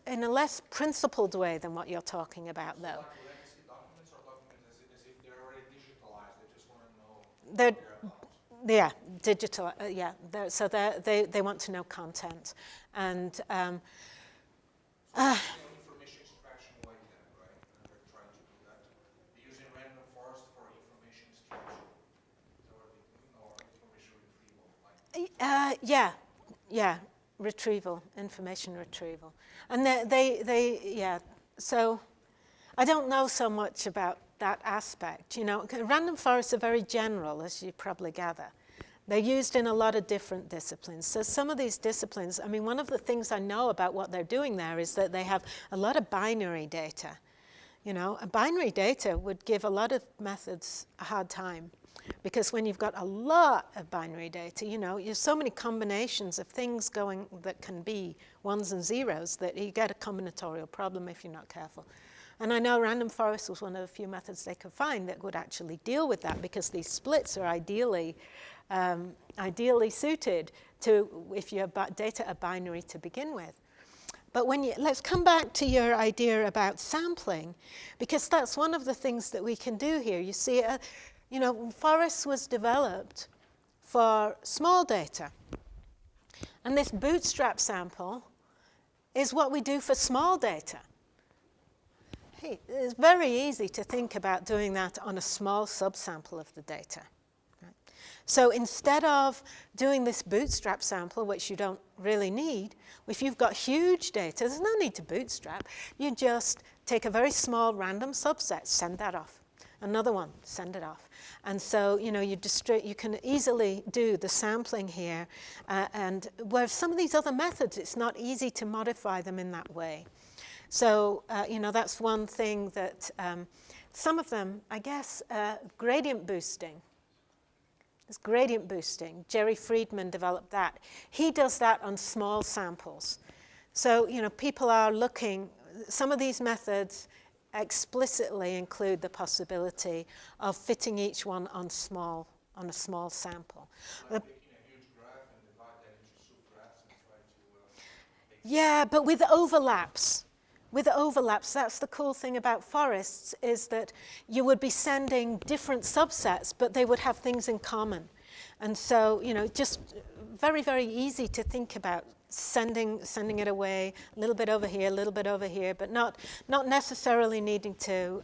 principled way than what you're talking about, though. Like legacy documents or documents as if they're already digitalized, they just want to know They're, what they're about. yeah, digital. Yeah, so they want to know content, and Information extraction like that, right? And they're trying to do that. They're using random forest for information extraction. Is that what they do? Or information retrieval? yeah, retrieval, information retrieval, and yeah. So I don't know so much about that aspect. Random forests are very general, as you probably gather. They're used in a lot of different disciplines. So some of these disciplines, one of the things I know about what they're doing there is that they have a lot of binary data. A binary data would give a lot of methods a hard time, because when you've got a lot of binary data, there's so many combinations of things going that can be ones and zeros that you get a combinatorial problem if you're not careful. And I know random forest was one of the few methods they could find that would actually deal with that, because these splits are ideally suited to if your data are binary to begin with. But let's come back to your idea about sampling, because that's one of the things that we can do here. You see, Forest was developed for small data. And this bootstrap sample is what we do for small data. Hey, it's very easy to think about doing that on a small subsample of the data. Right? So instead of doing this bootstrap sample, which you don't really need, if you've got huge data, there's no need to bootstrap. You just take a very small random subset, send that off. Another one, send it off. And so, you can easily do the sampling here. And where some of these other methods, it's not easy to modify them in that way. So, that's one thing that some of them, I guess, gradient boosting. It's gradient boosting. Jerry Friedman developed that. He does that on small samples. So, people are looking, some of these methods explicitly include the possibility of fitting each one on small on a small sample. Like taking a huge graph and divide that into subgraphs and try to make Yeah, but with overlaps. With overlaps, that's the cool thing about forests, is that you would be sending different subsets, but they would have things in common. And so, just very, very easy to think about sending it away, a little bit over here, a little bit over here, but not necessarily needing to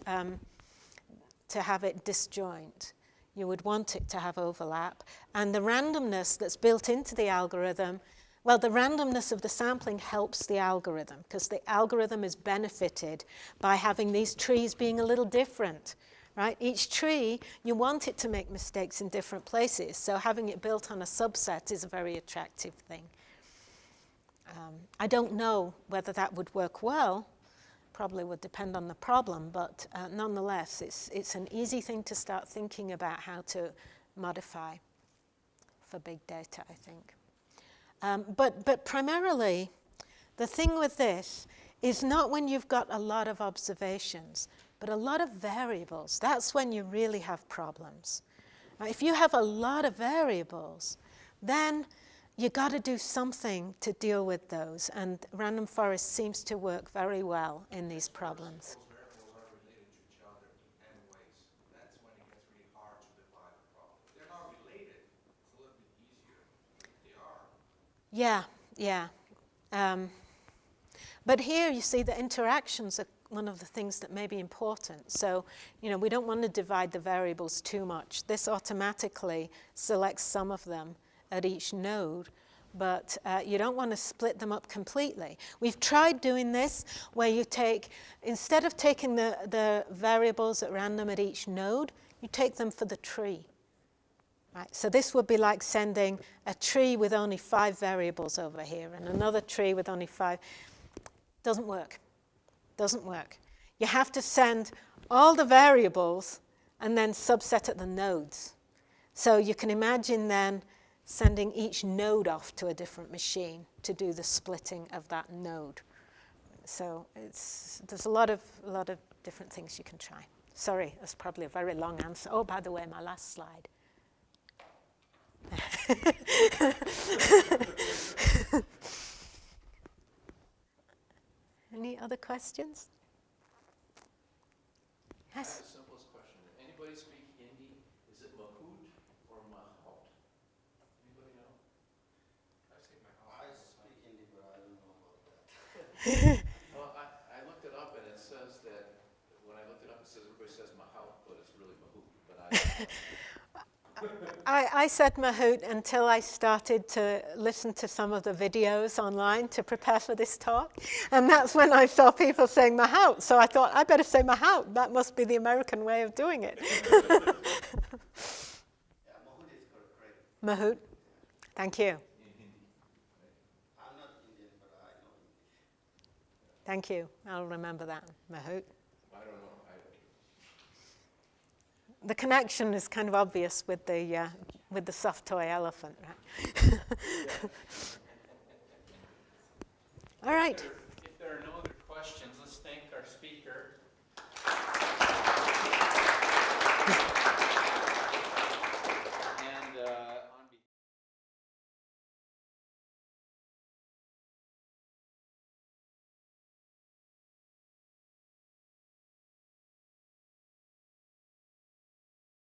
have it disjoint. You would want it to have overlap. And the randomness that's built into the algorithm, well, the randomness of the sampling helps the algorithm, because the algorithm is benefited by having these trees being a little different, right? Each tree, you want it to make mistakes in different places, so having it built on a subset is a very attractive thing. I don't know whether that would work well. Probably would depend on the problem, but nonetheless, it's an easy thing to start thinking about how to modify for big data, I think. But primarily, the thing with this is not when you've got a lot of observations, but a lot of variables. That's when you really have problems. Now, if you have a lot of variables, then you got to do something to deal with those, and random forest seems to work very well in these problems. those variables are related to each other in n ways. That's when it gets really hard to divide the problem. If they're not related, it's a little bit easier. If they are, Yeah. But here you see the interactions are one of the things that may be important. So, we don't want to divide the variables too much. This automatically selects some of them at each node, but you don't want to split them up completely. We've tried doing this where you instead of taking the variables at random at each node, you take them for the tree. Right, so this would be like sending a tree with only 5 variables over here and another tree with only 5. Doesn't work. You have to send all the variables and then subset at the nodes. So you can imagine then sending each node off to a different machine to do the splitting of that node. So there's a lot of different things you can try. Sorry, that's probably a very long answer. Oh, by the way, my last slide. Any other questions? I have Yes. the simplest question. Anybody speak Hindi? Is it Mahout or Mahout? Anybody know? I say my I house. speak Hindi, but I don't know about that. Well, I looked it up and it says that, when I looked it up, it says, everybody says Mahout, but it's really Mahout. But I said Mahout until I started to listen to some of the videos online to prepare for this talk. And that's when I saw people saying Mahout. So I thought, I better say Mahout. That must be the American way of doing it. Yeah, Mahout is correct. Mahout. Thank you. I'm not Indian, but I know English. Thank you. I'll remember that. Mahout. I don't know. The connection is kind of obvious with the soft toy elephant, right? All right. If there are no other questions,